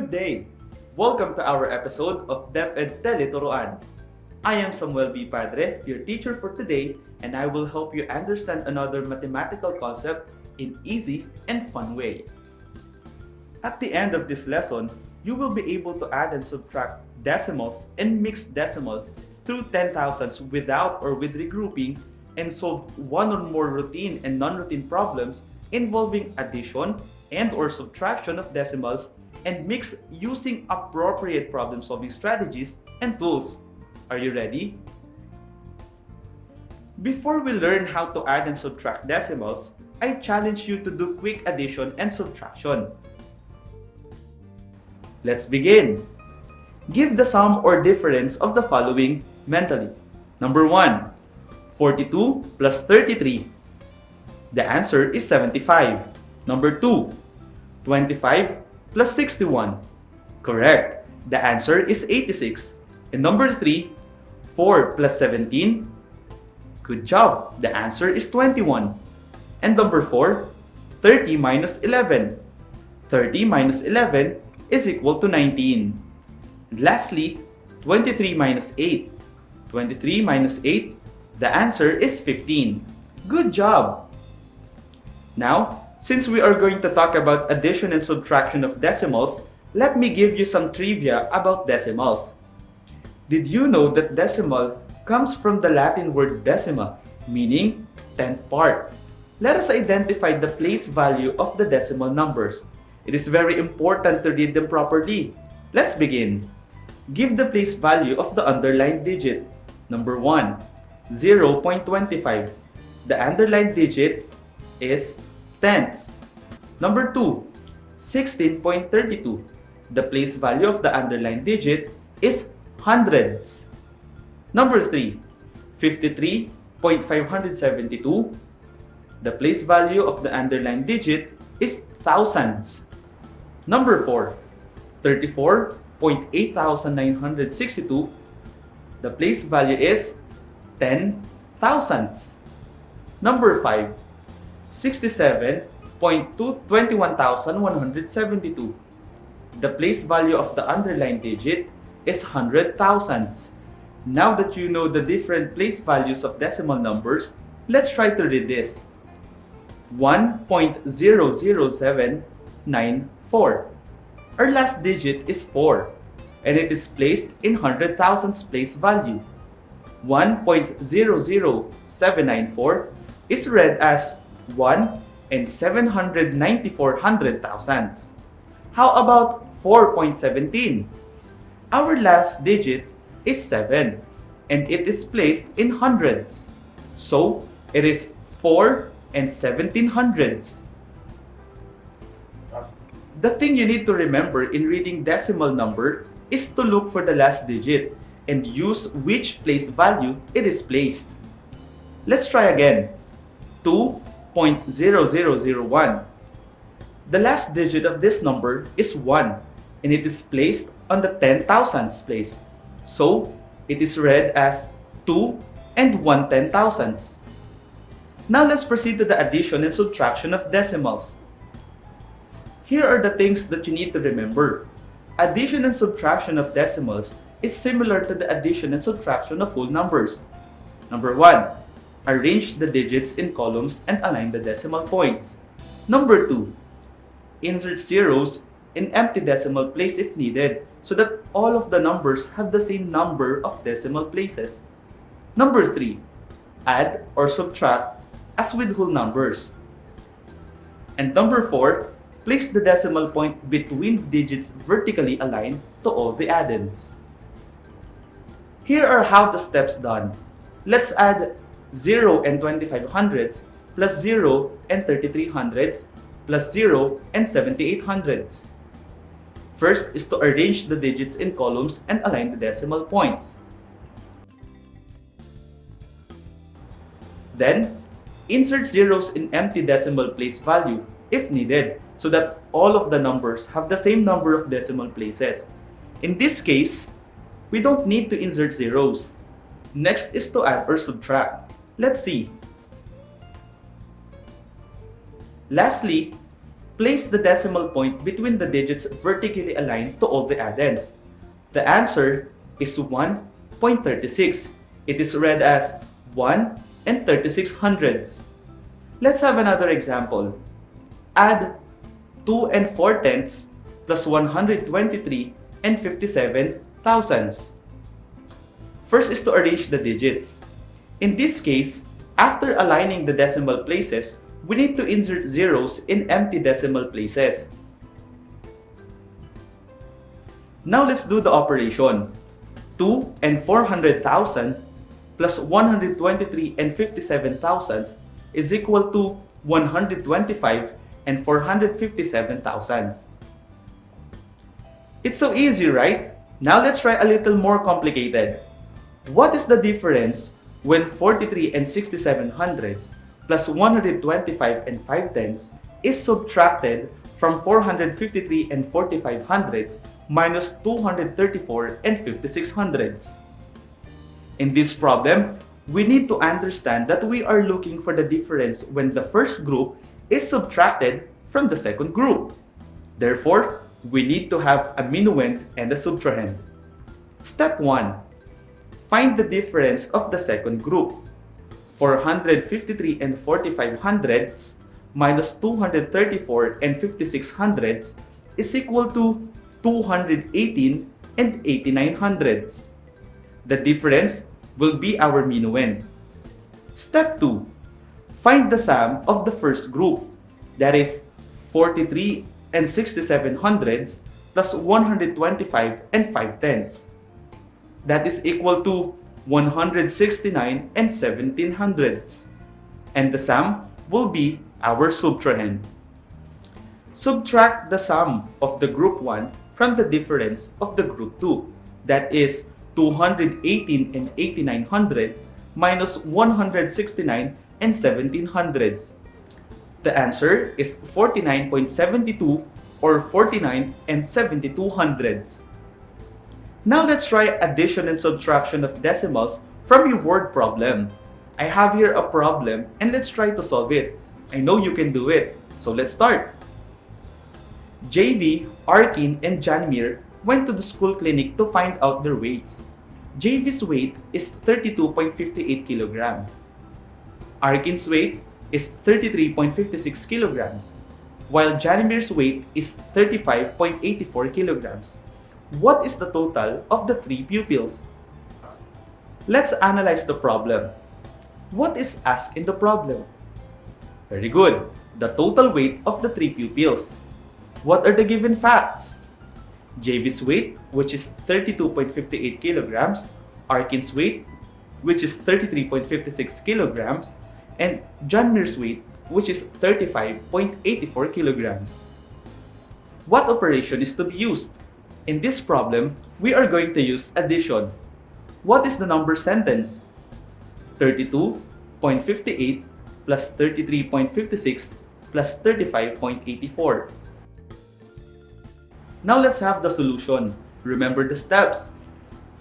Good day! Welcome to our episode of DepEd Teleturuan. I am Samuel B. Padre, your teacher for today, and I will help you understand another mathematical concept in easy and fun way. At the end of this lesson, you will be able to add and subtract decimals and mixed decimal through 10,000s without or with regrouping and solve one or more routine and non-routine problems involving addition and or subtraction of decimals and mix using appropriate problem-solving strategies and tools. Are you ready? Before we learn how to add and subtract decimals, I challenge you to do quick addition and subtraction. Let's begin. Give the sum or difference of the following mentally. Number 1, 42 plus 33. The answer is 75. Number 2, 25 plus 61. Correct. The answer is 86. And number 3, 4 plus 17. Good job. The answer is 21. And number 4, 30 minus 11. 30 minus 11 is equal to 19. And lastly, 23 minus 8. 23 minus 8, the answer is 15. Good job! Now, since we are going to talk about addition and subtraction of decimals, let me give you some trivia about decimals. Did you know that decimal comes from the Latin word decima, meaning tenth part? Let us identify the place value of the decimal numbers. It is very important to read them properly. Let's begin. Give the place value of the underlined digit. Number 1, 0.25. The underlined digit is tenths. Number 2, 16.32. The place value of the underlined digit is hundreds. Number 3, 53.572. The place value of the underlined digit is thousands. Number 4, 34.8962. The place value is 10 thousandths. Number 5, 67.21,172. The place value of the underlined digit is hundred thousandths. Now that you know the different place values of decimal numbers, let's try to read this. 1.00794. Our last digit is 4, and it is placed in hundred thousandths place value. 1.00794 is read as 1 and 794 hundred thousandths. How about 4.17? Our last digit is 7, and it is placed in hundreds. So, it is 4 and 17 hundredths. The thing you need to remember in reading decimal number is to look for the last digit and use which place value it is placed. Let's try again. 2.0001. The last digit of this number is 1, and it is placed on the 10,000ths place. So, it is read as 2 and 1 10,000ths. Now let's proceed to the addition and subtraction of decimals. Here are the things that you need to remember. Addition and subtraction of decimals is similar to the addition and subtraction of whole numbers. Number 1, arrange the digits in columns and align the decimal points. Number 2, insert zeros in empty decimal place if needed so that all of the numbers have the same number of decimal places. Number 3, add or subtract as with whole numbers. And number 4, place the decimal point between digits vertically aligned to all the addends. Here are how the steps done. Let's add 0 and 25 hundredths plus 0 and 33 hundredths plus 0 and 78 hundredths. First is to arrange the digits in columns and align the decimal points. Then, insert zeros in empty decimal place value if needed so that all of the numbers have the same number of decimal places. In this case, we don't need to insert zeros. Next is to add or subtract. Let's see. Lastly, Place the decimal point between the digits vertically aligned to all the addends. The answer is 1.36. It is read as 1 and 36 hundredths. Let's have another example. Add 2 and 4 tenths plus 123 and 57 thousandths. First is to arrange the digits. In this case, after aligning the decimal places, we need to insert zeros in empty decimal places. Now let's do the operation. 2 and 400,000 plus 123 and 57 thousandths is equal to 125 and 457 thousandths. It's so easy, right? Now let's try a little more complicated. What is the difference when 43 and 67 hundredths plus 125 and 5 tenths is subtracted from 453 and 45 hundredths minus 234 and 56 hundredths? In this problem, we need to understand that we are looking for the difference when the first group is subtracted from the second group. Therefore, we need to have a minuend and a subtrahend. Step 1. Find the difference of the second group. 453 and 45 hundredths minus 234 and 56 hundredths is equal to 218 and 89 hundredths. The difference will be our minuend. Step 2. Find the sum of the first group, that is 43 and 67 hundredths plus 125 and 5 tenths. That is equal to 169 and 17 hundredths. And the sum will be our subtrahend. Subtract the sum of the group 1 from the difference of the group 2, that is 218 and 89 hundredths minus 169 and 17 hundredths. The answer is 49.72 or 49 and 72 hundredths. Now let's try addition and subtraction of decimals from your word problem. I have here a problem and let's try to solve it. I know you can do it, so let's start. JV, Arkin, and Janmir went to the school clinic to find out their weights. JV's weight is 32.58 kilograms. Arkin's weight is 33.56 kilograms, while Janmir's weight is 35.84 kilograms. What is the total of the three pupils? Let's analyze the problem. What is asked in the problem? Very good. The total weight of the three pupils. What are the given facts? JV's weight, which is 32.58 kilograms, Arkin's weight, which is 33.56 kilograms, and Janmir's weight, which is 35.84 kilograms. What operation is to be used? In this problem, we are going to use addition. What is the number sentence? 32.58 plus 33.56 plus 35.84. Now let's have the solution. Remember the steps.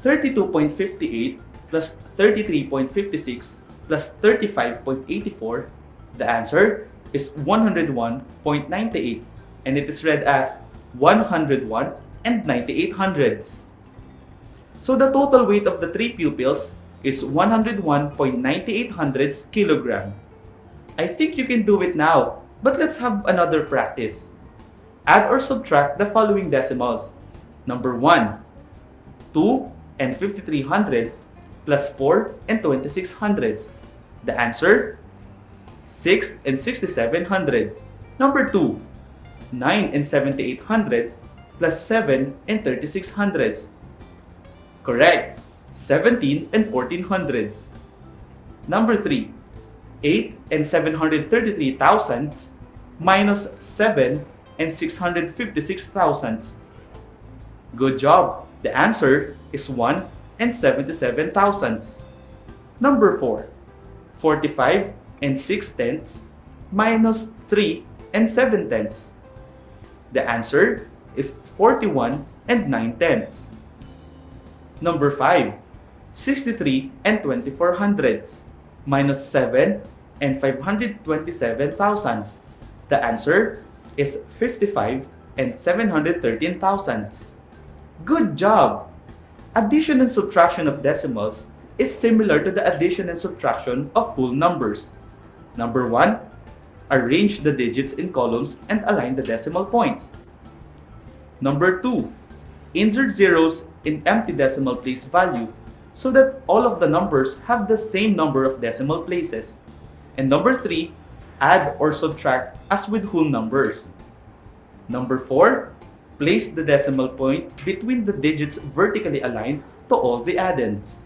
32.58 plus 33.56 plus 35.84. The answer is 101.98, and it is read as 101 and 98 hundredths. So the total weight of the three pupils is 101.98 hundredths kilogram. I think you can do it now, but let's have another practice. Add or subtract the following decimals. Number 1, 2 and 53 hundredths plus 4 and 26 hundredths. The answer, 6 and 67 hundredths. Number 2, 9 and 78 hundredths plus 7 and 36 hundredths. Correct, 17 and 14 hundredths. Number 3, 8 and 733 thousandths minus 7 and 656 thousandths. Good job. The answer is 1 and 77 thousandths. Number 4, 45 and 6 tenths minus 3 and 7 tenths. The answer is 41 and 9 tenths. Number 5, 63 and 24 hundredths minus 7 and 527 thousandths. The answer, is 55 and 713 thousandths. Good job! Addition and subtraction of decimals is similar to the addition and subtraction of whole numbers. Number 1, arrange the digits in columns and align the decimal points. Number 2, insert zeros in empty decimal place value so that all of the numbers have the same number of decimal places. And number 3, add or subtract as with whole numbers. Number 4, place the decimal point between the digits vertically aligned to all the addends.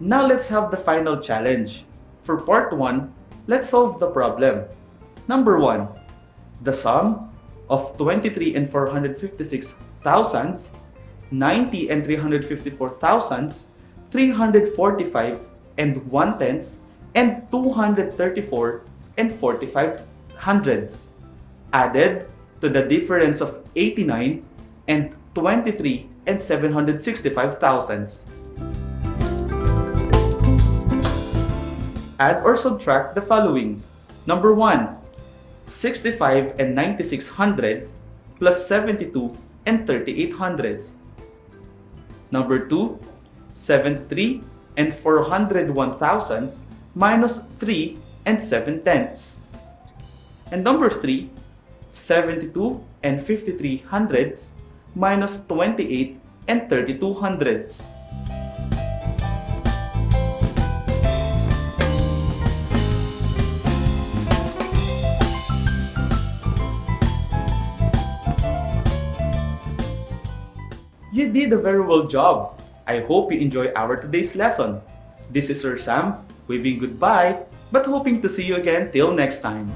Now let's have the final challenge. For part 1, let's solve the problem. Number 1, the sum of 23 and 456 thousandths, 90 and 354 thousandths, 345 and 1/10, and 234 and 45 hundredths, added to the difference of 89 and 23 and 765 thousandths. Add or subtract the following. Number 1, 65 and 96 hundredths plus 72 and 38 hundredths. Number 2, 73 and 401 thousandths minus 3 and 7/10. And number 3, 72 and 53 hundredths minus 28 and 32 hundredths. You did a very well job. I hope you enjoy our today's lesson. This is Sir Sam, waving goodbye, but hoping to see you again till next time.